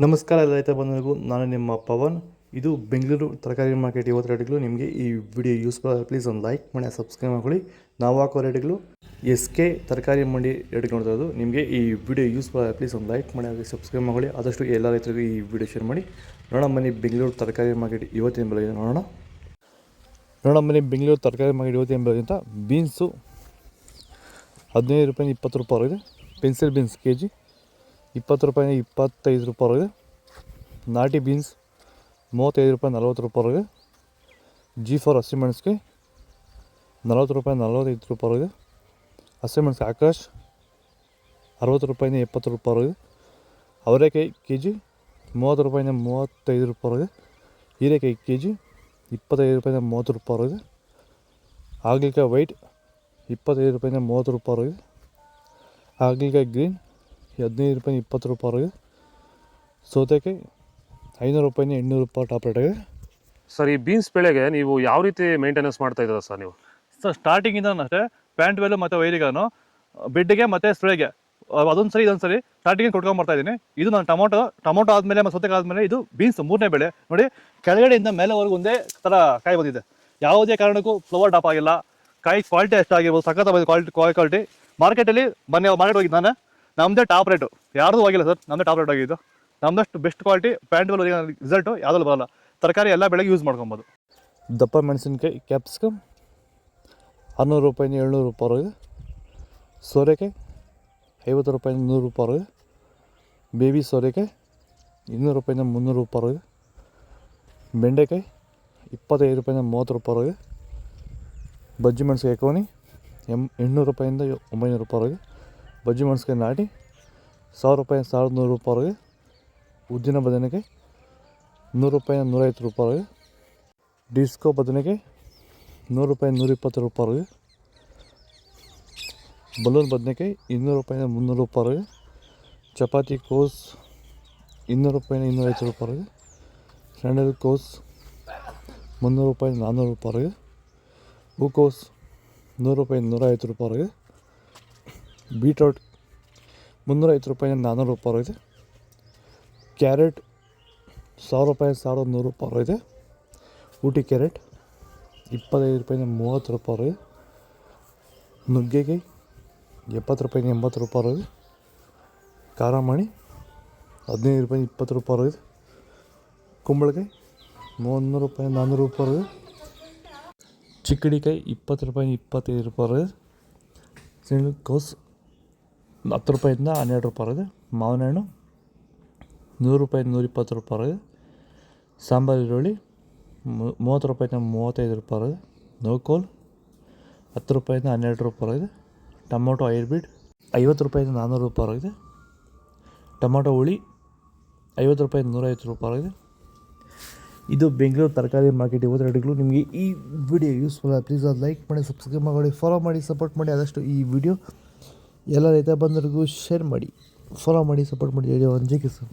ನಮಸ್ಕಾರ ಎಲ್ಲ ರೈತ ಬಂಧುಗಳಿಗೂ, ನಾನು ನಿಮ್ಮ ಪವನ್. ಇದು ಬೆಂಗಳೂರು ತರಕಾರಿ ಮಾರ್ಕೆಟ್. ಇವತ್ತು ರೇಟ್ಗಳು ನಿಮಗೆ ಈ ವಿಡಿಯೋ ಯೂಸ್ಫುಲ್ ಆಗಿ ಪ್ಲೀಸ್ ಒಂದು ಲೈಕ್ ಮಾಡಿ, ಸಬ್ಸ್ಕ್ರೈಬ್ ಮಾಡ್ಕೊಳ್ಳಿ. ನಾವು ಹಾಕೋ ರೇಟ್ಗಳು SK ತರಕಾರಿ ಮಂಡಿ ರೇಟ್ಗಳು ನೋಡ್ತಾ ಇರೋದು. ನಿಮಗೆ ಈ ವಿಡಿಯೋ ಯೂಸ್ಫುಲ್ ಆಗಿ ಪ್ಲೀಸ್ ಒಂದು ಲೈಕ್ ಮಾಡಿ, ಹಾಗೆ ಸಬ್ಸ್ಕ್ರೈಬ್ ಮಾಡ್ಕೊಳ್ಳಿ. ಆದಷ್ಟು ಎಲ್ಲ ರೈತರಿಗೂ ಈ ವಿಡಿಯೋ ಶೇರ್ ಮಾಡಿ. ನೋಡೋಣ ಬನ್ನಿ ಬೆಂಗಳೂರು ತರಕಾರಿ ಮಾರ್ಕೆಟ್ ಇವತ್ತಿನ ಬೆಲೆ ನೋಡೋಣ ಬನ್ನಿ ಬೆಂಗಳೂರು ತರಕಾರಿ ಮಾರ್ಕೆಟ್ ಇವತ್ತಿನ ಬೆಲೆಗಿಂತ ಬೀನ್ಸು 15 ರೂಪಾಯಿ 20 ರೂಪಾಯಿ ಇದೆ. ಪೆನ್ಸಿಲ್ ಬೀನ್ಸ್ KG 20 ರೂಪಾಯಿ 25 ರೂಪಾಯಿ. ನಾಟಿ ಬೀನ್ಸ್ 35 ರೂಪಾಯಿ 40 ರೂಪಾಯಿ. G4 ಹಸಿಮೆಣಸಿಗೆ 40 ರೂಪಾಯಿ 45 ರೂಪಾಯಿ. ಹಸಿಮೆಣಸಿಗೆ ಆಕಾಶ್ 60 ರೂಪಾಯಿ 70 ರೂಪಾಯಿ. ಅವರೆಕಾಯಿ KG 30 ರೂಪಾಯಿ 35 ರೂಪಾಯಿ. ಹೀರೆಕಾಯಿ KG 25 ರೂಪಾಯಿ 30 ರೂಪಾಯಿ. ಹಾಗಲಕಾಯಿ ವೈಟ್ 25 ರೂಪಾಯಿ 30 ರೂಪಾಯಿ. ಹಾಗಲಕಾಯಿ ಗ್ರೀನ್ 15 ರೂಪಾಯಿ 20 ರೂಪಾಯಿ. ಸೌತೆಕಾಯಿ 500 ರೂಪಾಯಿ 800 ರೂಪಾಯಿ ಟಾಪ್ ರೇಟ್ ಆಗಿದೆ. ಸರ್, ಈ ಬೀನ್ಸ್ ಬೆಳೆಗೆ ನೀವು ಯಾವ ರೀತಿ ಮೇಂಟೆನೆನ್ಸ್ ಮಾಡ್ತಾ ಇದ್ದೀರಾ ಸರ್ ನೀವು? ಸರ್, ಸ್ಟಾರ್ಟಿಂಗಿಂದ ಅಷ್ಟೇ ಪ್ಯಾಂಟ್ ವೆಲ್ಲು ಮತ್ತು ವೈರಿಗಾನು ಬೆಡ್ಗೆ ಮತ್ತು ಸ್ಪ್ರೇಗೆ ಅದೊಂದು ಸರಿ ಇದೊಂದು ಸರಿ ಸ್ಟಾರ್ಟಿಂಗ್ ಕೊಟ್ಕೊಂಡ್ಬರ್ತಾ ಇದ್ದೀನಿ. ಇದು ನಾನು ಟೊಮೊಟೊ ಆದಮೇಲೆ ಮತ್ತು ಸೌತೆಕಾಯಿ ಆದಮೇಲೆ ಇದು ಬೀನ್ಸ್ 3ನೇ ಬೆಳೆ. ನೋಡಿ, ಕೆಳಗಡೆಯಿಂದ ಮೇಲೆವರೆಗೂ ಒಂದೇ ಥರ ಕಾಯಿ ಬಂದಿದೆ. ಯಾವುದೇ ಕಾರಣಕ್ಕೂ ಫ್ಲವರ್ ಟಾಪ್ ಆಗಿಲ್ಲ. ಕಾಯಿ ಕ್ವಾಲಿಟಿ ಎಷ್ಟಾಗಿರ್ಬೋದು, ಸಖತ್ ಕ್ವಾಲಿಟಿ. ಮಾರ್ಕೆಟಲ್ಲಿ ಮಾರ್ಕೆಟ್ ಹೋಗಿದ್ದು ನಾನು, ನಮ್ಮದೇ ಟಾಪ್ ರೇಟು, ಯಾರ್ದು ಹೋಗಿಲ್ಲ ಸರ್. ನಮ್ಮದೇ ಟಾಪ್ ರೇಟ್ ಆಗಿದ್ದು. ನಮ್ಮದಷ್ಟು best quality plant well result ಯಾವುದಲ್ಲೂ ಬರೋಲ್ಲ. ತರಕಾರಿ ಎಲ್ಲ ಬೆಳೆಗೆ ಯೂಸ್ ಮಾಡ್ಕೊಬೋದು. ದಪ್ಪ ಮೆಣಸಿನ್ಕಾಯಿ ಕ್ಯಾಪ್ಸಿಕಮ್ 600 ರೂಪಾಯಿ 700 ರೂಪಾಯಿ. ಸೋರೆಕಾಯಿ 50 ರೂಪಾಯಿ 100 ರೂಪಾಯಿ. ಬೇಬಿ ಸೋರೆಕಾಯಿ 200 ರೂಪಾಯಿ 300 ರೂಪಾಯಿ. ಬೆಂಡೆಕಾಯಿ 25 ರೂಪಾಯಿ 30 ರೂಪಾಯಿ. ಬಜ್ಜಿ ಮೆಣಸಿಕಾಯಿ ಕೋನಿ 800 ರೂಪಾಯಿಂದ 900 ರೂಪಾಯಿ. ಬಜ್ಜಿ ಮೆಣಸಿಕಾಯಿ ನಾಟಿ 1000 ರೂಪಾಯಿ 1100 ರೂಪಾಯಿ. ಉದ್ದಿನ ಬದನೆಕಾಯಿ 100 ರೂಪಾಯಿ 150 ರೂಪಾಯಿ. ಡಿಸ್ಕೋ ಬದನೆಕಾಯಿ 100 ರೂಪಾಯಿ 120 ರೂಪಾಯಿ. ಬಲೂನ್ ಬದನೆಕಾಯಿ 200 ರೂಪಾಯಿ 300 ರೂಪಾಯಿ. ಚಪಾತಿ ಕೋಸ್ 200 ರೂಪಾಯಿ 250 ರೂಪಾಯಿ. ಸ್ಯಾಂಡಲ್ ಕೋಸ್ 300 ರೂಪಾಯಿ 400 ರೂಪಾಯಿ. ಹೂಕೋಸ್ 100 ರೂಪಾಯಿ 150 ರೂಪಾಯಿ. ಬೀಟ್ರೋಟ್ 350 ರೂಪಾಯಿ 400 ರೂಪಾಯಿ ಇದೆ. ಕ್ಯಾರೆಟ್ 1000 ರೂಪಾಯಿ 1100 ರೂಪಾಯಿ ಇದೆ. ಊಟಿ ಕ್ಯಾರೆಟ್ 25 ರೂಪಾಯಿ 30 ರೂಪಾಯಿ. ನುಗ್ಗೆಕಾಯಿ 70 ರೂಪಾಯಿ 80 ರೂಪಾಯಿ. ಖಾರಮಣಿ 15 ರೂಪಾಯಿ 20 ರೂಪಾಯಿ. ಕುಂಬಳಕಾಯಿ 300 ರೂಪಾಯಿ 400 ರೂಪಾಯಿ. ಚಿಕ್ಕಡಿಕಾಯಿ 20 ರೂಪಾಯಿ 25 ರೂಪಾಯಿ. ಸಿಂಗಲ್ ಕೋಸ್ 10 ರೂಪಾಯಿಂದ 12 ರೂಪಾಯಿ ಇದೆ. ಮಾವಿನ ಹಣ್ಣು 100 ರೂಪಾಯಿ 120 ರೂಪಾಯಿ. ಸಾಂಬಾರು ಈರುಳ್ಳಿ 30 ರೂಪಾಯಿ 35 ರೂಪಾಯಿ. ನೋಕೋಲ್ 10 ರೂಪಾಯಿಂದ 12 ರೂಪಾಯಿ ಇದೆ. ಟೊಮೊಟೊ ಹೈಬ್ರಿಡ್ 50 ರೂಪಾಯಿಂದ 400 ರೂಪಾಯಿ ಇದೆ. ಟೊಮೊಟೊ ಹುಳಿ 50 ರೂಪಾಯಿ 150 ರೂಪಾಯಿ ಇದೆ. ಇದು ಬೆಂಗಳೂರು ತರಕಾರಿ ಮಾರ್ಕೆಟ್ ಇವತ್ತು ರೇಟ್ಗಳು. ನಿಮಗೆ ಈ ವಿಡಿಯೋ ಯೂಸ್ಫುಲ್ ಆಗಿ ಪ್ಲೀಸ್ ಅದು ಲೈಕ್ ಮಾಡಿ, ಸಬ್ಸ್ಕ್ರೈಬ್ ಮಾಡಿ, ಫಾಲೋ ಮಾಡಿ, ಸಪೋರ್ಟ್ ಮಾಡಿ. ಆದಷ್ಟು ಈ ವಿಡಿಯೋ ಎಲ್ಲ ರೈತ ಬಂಧುಗಳಿಗೂ ಶೇರ್ ಮಾಡಿ, ಫಾಲೋ ಮಾಡಿ, ಸಪೋರ್ಟ್ ಮಾಡಿ. ಜೈ ಜವಾನ್, ಜೈ ಕಿಸಾನ್.